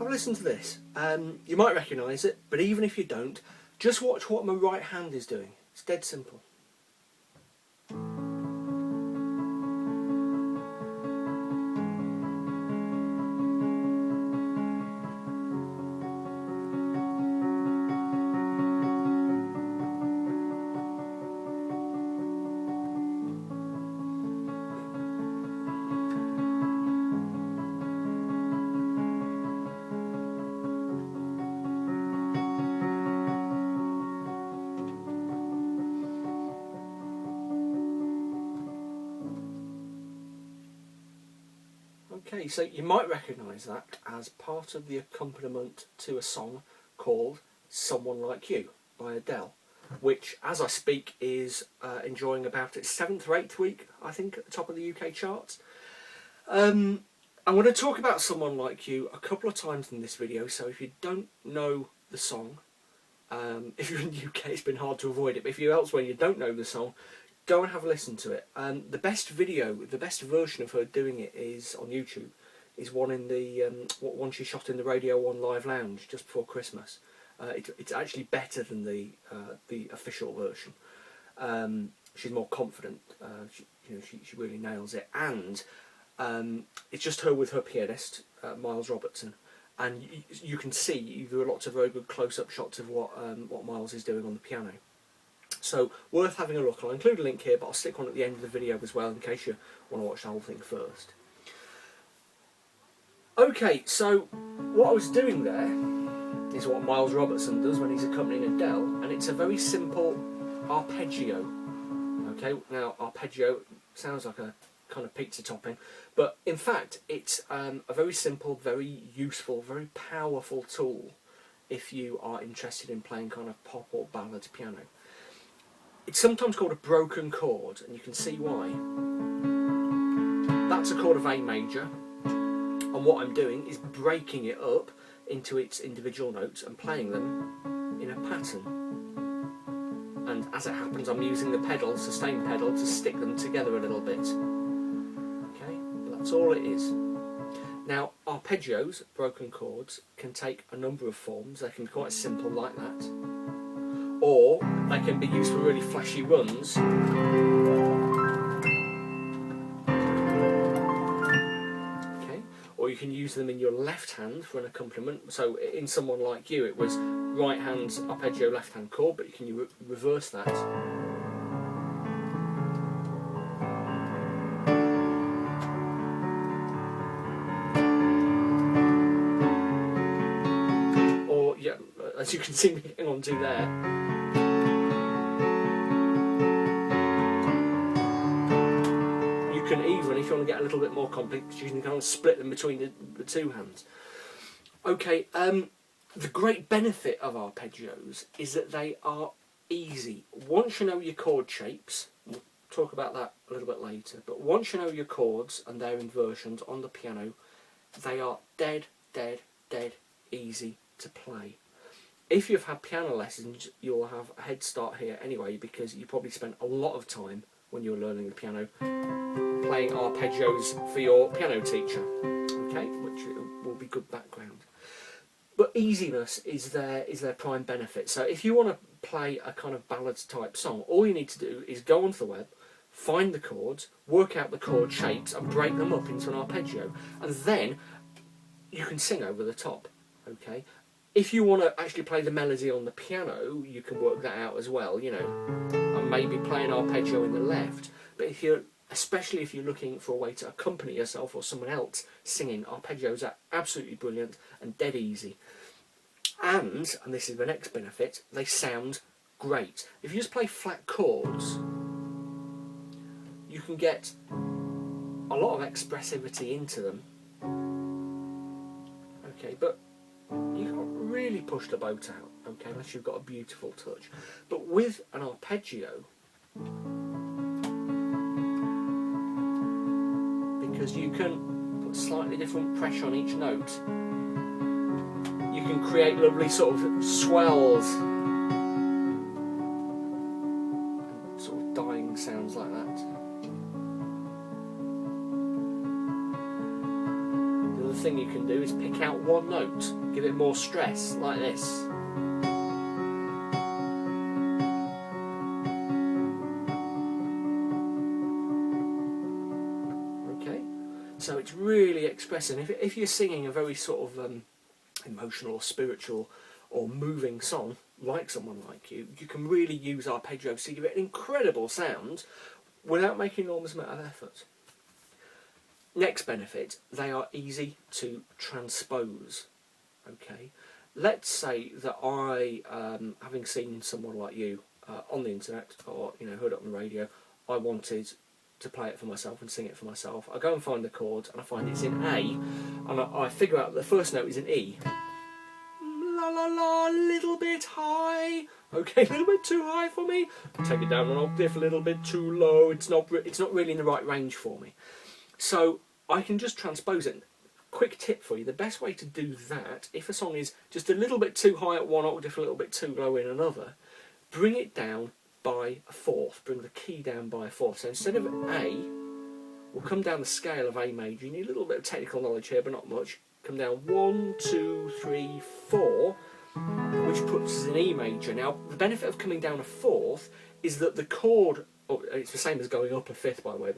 a listen to this. You might recognise it, but even if you don't, just watch what my right hand is doing. It's dead simple. Okay, so you might recognise that as part of the accompaniment to a song called Someone Like You by Adele, which, as I speak, is enjoying about its 7th or 8th week, I think, at the top of the UK charts. I'm going to talk about Someone Like You a couple of times in this video, so if you don't know the song, if you're in the UK it's been hard to avoid it, but if you're elsewhere and you don't know the song, go and have a listen to it. The best video, the best version of her doing it is on YouTube. Is one in the one she shot in the Radio 1 Live Lounge just before Christmas. It's actually better than the official version. She's more confident. She really nails it, and it's just her with her pianist, Miles Robertson, and you can see there are lots of very good close-up shots of what Miles is doing on the piano. So, worth having a look. I'll include a link here, but I'll stick one at the end of the video as well in case you want to watch the whole thing first. Okay, so what I was doing there is what Miles Robertson does when he's accompanying Adele, and it's a very simple arpeggio. Okay, now arpeggio sounds like a kind of pizza topping, but in fact it's a very simple, very useful, very powerful tool if you are interested in playing kind of pop or ballad piano. It's sometimes called a broken chord, and you can see why. That's a chord of A major, and what I'm doing is breaking it up into its individual notes and playing them in a pattern. And as it happens, I'm using the pedal, sustain pedal, to stick them together a little bit. Okay, but that's all it is. Now, arpeggios, broken chords, can take a number of forms. They can be quite simple like that, or they can be used for really flashy runs. Okay, or you can use them in your left hand for an accompaniment. So in Someone Like You, it was right hand arpeggio, left hand chord, but you can reverse that. Or, yeah, as you can see me getting onto there. You can even, if you want to get a little bit more complex, you can kind of split them between the two hands. Okay, the great benefit of arpeggios is that they are easy. Once you know your chord shapes, we'll talk about that a little bit later, but once you know your chords and their inversions on the piano, they are dead easy to play. If you've had piano lessons, you'll have a head start here anyway, because you probably spent a lot of time when you were learning the piano playing arpeggios for your piano teacher, okay, which will be good background. But easiness is their prime benefit. So if you want to play a kind of ballads type song, all you need to do is go onto the web, find the chords, work out the chord shapes and break them up into an arpeggio, and then you can sing over the top, okay? If you want to actually play the melody on the piano, you can work that out as well, you know, and maybe play an arpeggio in the left. But especially if you're looking for a way to accompany yourself or someone else singing, arpeggios are absolutely brilliant and dead easy. And this is the next benefit, they sound great. If you just play flat chords, you can get a lot of expressivity into them. Okay, but you can't really push the boat out, okay, unless you've got a beautiful touch. But with an arpeggio, because you can put slightly different pressure on each note, you can create lovely sort of swells and sort of dying sounds like that. The other thing you can do is pick out one note, give it more stress, like this. Okay, so it's really expressive. If you're singing a very sort of emotional or spiritual or moving song, like Someone Like You, you can really use arpeggios to give it an incredible sound without making an enormous amount of effort. Next benefit, they are easy to transpose. Okay, let's say that I, having seen Someone Like You on the internet, or heard it on the radio, I wanted to play it for myself and sing it for myself. I go and find the chord, and I find it's in A, and I figure out the first note is in E. La la la, a little bit high. Okay, a little bit too high for me. Take it down an octave, a little bit too low. It's not really in the right range for me. So I can just transpose it. Quick tip for you: the best way to do that, if a song is just a little bit too high at one octave, a little bit too low in another, bring it down by a fourth. Bring the key down by a fourth. So instead of A, we'll come down the scale of A major. You need a little bit of technical knowledge here, but not much. Come down 1, 2, 3, 4, which puts us in E major. Now, the benefit of coming down a fourth is that the chord, it's the same as going up a fifth, by the way,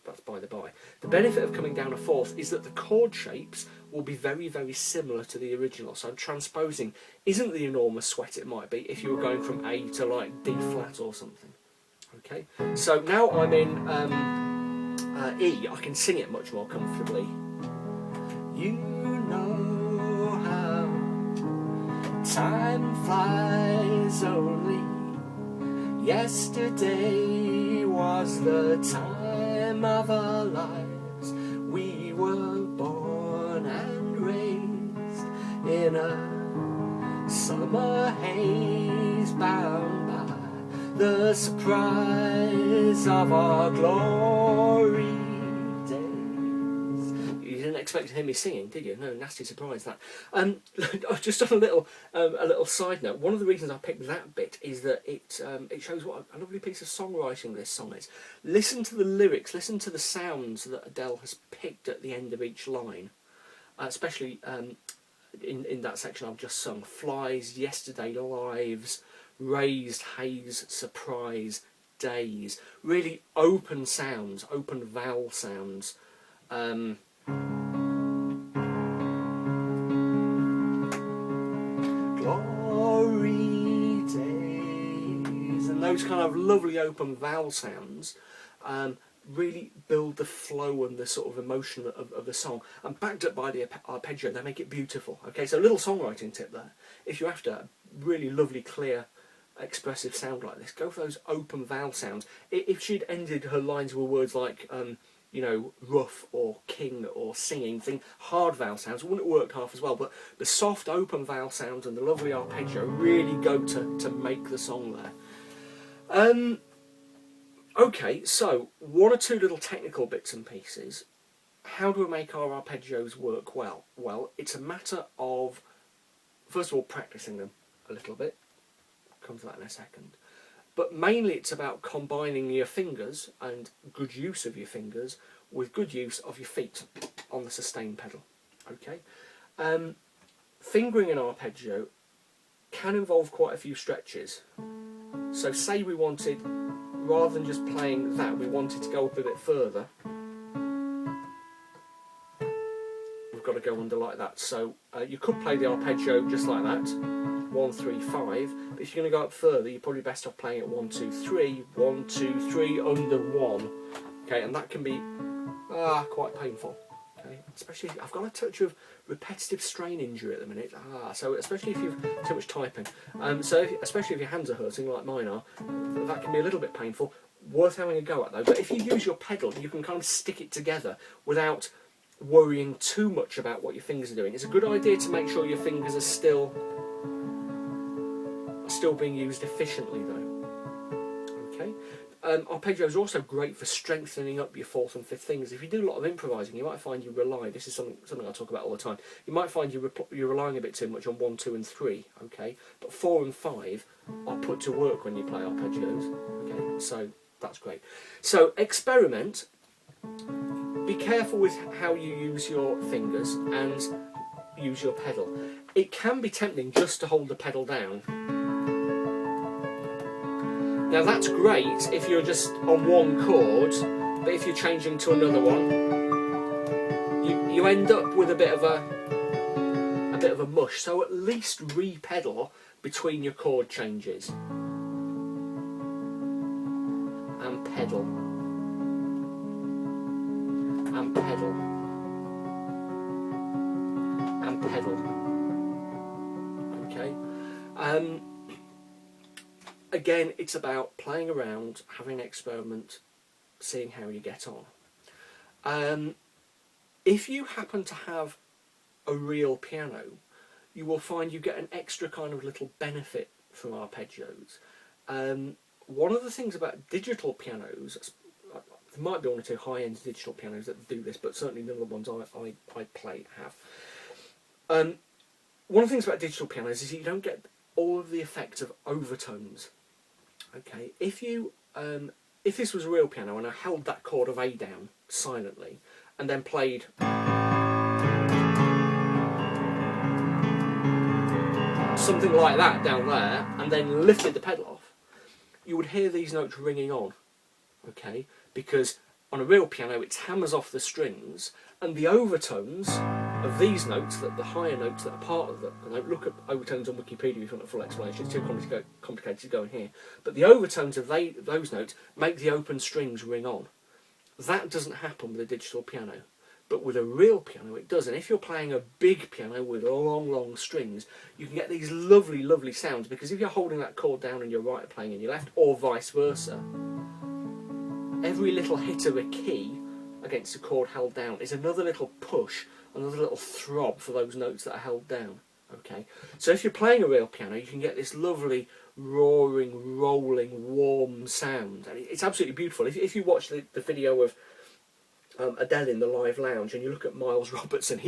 that's by the by. The benefit of coming down a fourth is that the chord shapes will be very, very similar to the original. So transposing isn't the enormous sweat it might be if you were going from A to like D flat or something. Okay, so now I'm in E, I can sing it much more comfortably. You know how time flies, only yesterday was the time of our lives. We were born and raised in a summer haze, bound by the surprise of our glory. Expect to hear me singing, did you? No, nasty surprise that. Just on a little side note, one of the reasons I picked that bit is that it shows what a lovely piece of songwriting this song is. Listen to the lyrics, listen to the sounds that Adele has picked at the end of each line, especially in that section I've just sung. Flies, yesterday, lives, raised, haze, surprise, days. Really open sounds, open vowel sounds. Glory days, and those kind of lovely open vowel sounds really build the flow and the sort of emotion of the song, and backed up by the arpeggio, they make it beautiful. Okay, so a little songwriting tip there: if you're after a really lovely, clear, expressive sound like this, go for those open vowel sounds. If she'd ended her lines with words like rough or king or singing, hard vowel sounds, wouldn't have worked half as well, but the soft open vowel sounds and the lovely arpeggio really go to make the song there. Okay, so one or two little technical bits and pieces. How do we make our arpeggios work well? Well, it's a matter of, first of all, practicing them a little bit. I'll come to that in a second. But mainly it's about combining your fingers and good use of your fingers with good use of your feet on the sustain pedal. Okay, fingering an arpeggio can involve quite a few stretches. So say we wanted, rather than just playing that, we wanted to go up a bit further. We've got to go under like that. So you could play the arpeggio just like that. 1, 3, 5, but if you're going to go up further, you're probably best off playing it 1, 2, 3, 1, 2, 3, under 1. Okay, and that can be quite painful. Okay, especially if I've got a touch of repetitive strain injury at the minute. So especially if you've too much typing. Especially if your hands are hurting like mine are, that can be a little bit painful. Worth having a go at though. But if you use your pedal, you can kind of stick it together without worrying too much about what your fingers are doing. It's a good idea to make sure your fingers are still being used efficiently though. Okay, arpeggios are also great for strengthening up your fourth and fifth fingers. If you do a lot of improvising, you might find you rely, this is something I talk about all the time, you might find you're relying a bit too much on 1, 2 and 3, okay, but 4 and 5 are put to work when you play arpeggios. Okay, so that's great. So experiment be careful with how you use your fingers and use your pedal. It can be tempting just to hold the pedal down. Now that's great if you're just on one chord, but if you're changing to another one, you end up with a bit of a mush. So at least re-pedal between your chord changes. And pedal. And pedal. And pedal. Okay. Again, it's about playing around, having an experiment, seeing how you get on. If you happen to have a real piano, you will find you get an extra kind of little benefit from arpeggios. One of the things about digital pianos, there might be one or two high-end digital pianos that do this, but certainly none of the ones I play have. One of the things about digital pianos is you don't get all of the effects of overtones. Okay, if this was a real piano and I held that chord of A down silently and then played something like that down there and then lifted the pedal off, you would hear these notes ringing on. Okay, because on a real piano it hammers off the strings, and the overtones of these notes, that the higher notes that are part of the note, look at overtones on Wikipedia if you want a full explanation, it's too complicated to go in here, but the overtones of those notes make the open strings ring on. That doesn't happen with a digital piano, but with a real piano it does. And if you're playing a big piano with long strings, you can get these lovely sounds, because if you're holding that chord down and your right playing in your left, or vice versa, every little hit of a key against a chord held down is another little push, another little throb for those notes that are held down. Okay, so if you're playing a real piano, you can get this lovely roaring, rolling, warm sound, and it's absolutely beautiful. If you watch the video of Adele in the live lounge and you look at Miles Robertson,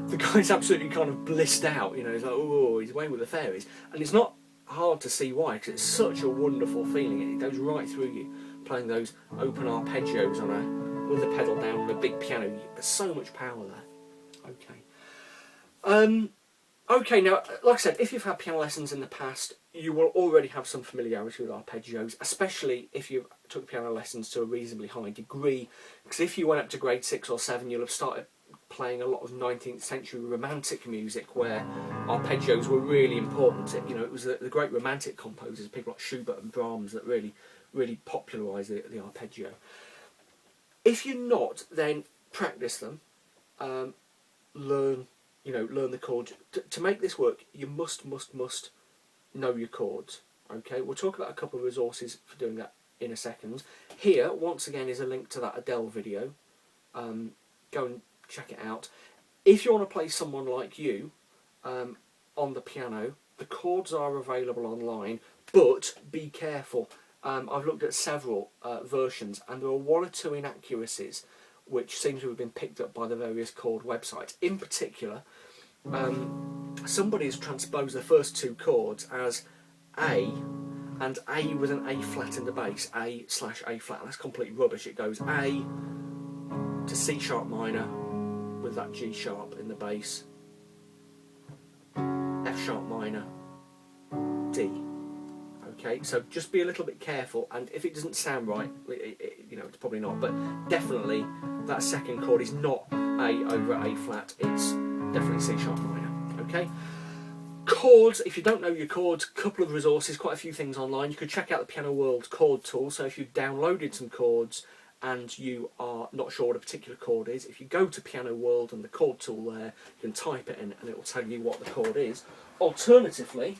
the guy's absolutely kind of blissed out. You know, he's like, oh, he's away with the fairies, and it's not hard to see why, because it's such a wonderful feeling. It goes right through you, playing those open arpeggios with the pedal down on a big piano. There's so much power there. Okay. Okay, now, like I said, if you've had piano lessons in the past, you will already have some familiarity with arpeggios, especially if you took piano lessons to a reasonably high degree, because if you went up to grade 6 or 7, you'll have started playing a lot of 19th century romantic music where arpeggios were really important. You know, it was the great romantic composers, people like Schubert and Brahms, that really popularised the arpeggio. If you're not, then practice them, learn the chords. To make this work, you must know your chords. Okay, we'll talk about a couple of resources for doing that in a second. Here, once again, is a link to that Adele video. Go and check it out. If you want to play Someone Like You on the piano, the chords are available online, but be careful. I've looked at several versions, and there are one or two inaccuracies which seem to have been picked up by the various chord websites. In particular, somebody has transposed the first two chords as A, and A with an A flat in the bass, A/A flat. That's complete rubbish. It goes A to C sharp minor with that G sharp in the bass, F sharp minor, D. Okay, so just be a little bit careful, and if it doesn't sound right, it's probably not, but definitely that second chord is not A over A flat, it's definitely C sharp minor. Okay, chords, if you don't know your chords, a couple of resources, quite a few things online. You could check out the Piano World chord tool, so if you've downloaded some chords and you are not sure what a particular chord is, if you go to Piano World and the chord tool there, you can type it in and it will tell you what the chord is. Alternatively,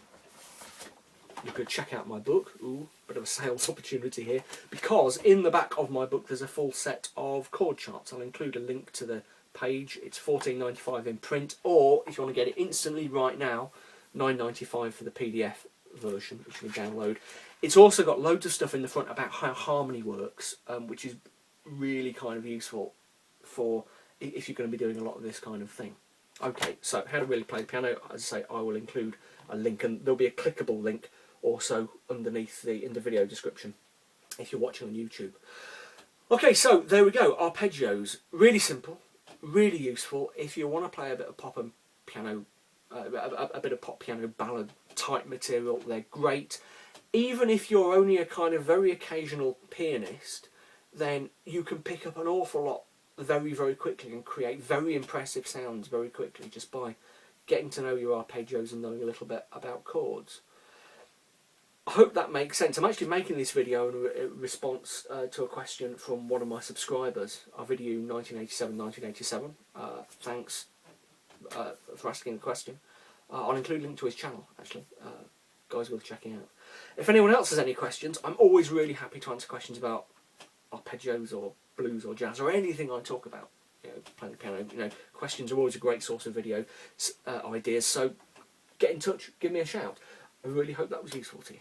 you could check out my book. Ooh, bit of a sales opportunity here, because in the back of my book there's a full set of chord charts. I'll include a link to the page. It's $14.95 in print, or if you want to get it instantly right now, $9.95 for the PDF version, which you can download. It's also got loads of stuff in the front about how harmony works, which is really kind of useful for if you're going to be doing a lot of this kind of thing. Okay, so how to really play the piano. As I say, I will include a link, and there'll be a clickable link also underneath in the video description if you're watching on YouTube. Okay, so there we go. Arpeggios, really simple, really useful if you want to play a bit of pop and piano, a bit of pop piano ballad type material. They're great. Even if you're only a kind of very occasional pianist, then you can pick up an awful lot very, very quickly and create very impressive sounds very quickly just by getting to know your arpeggios and knowing a little bit about chords. I hope that makes sense. I'm actually making this video in response to a question from one of my subscribers, our video 1987. Thanks for asking the question. I'll include a link to his channel, actually. Guys worth checking out. If anyone else has any questions, I'm always really happy to answer questions about arpeggios or blues or jazz or anything I talk about. Playing the piano. Questions are always a great source of video ideas. So get in touch, give me a shout. I really hope that was useful to you.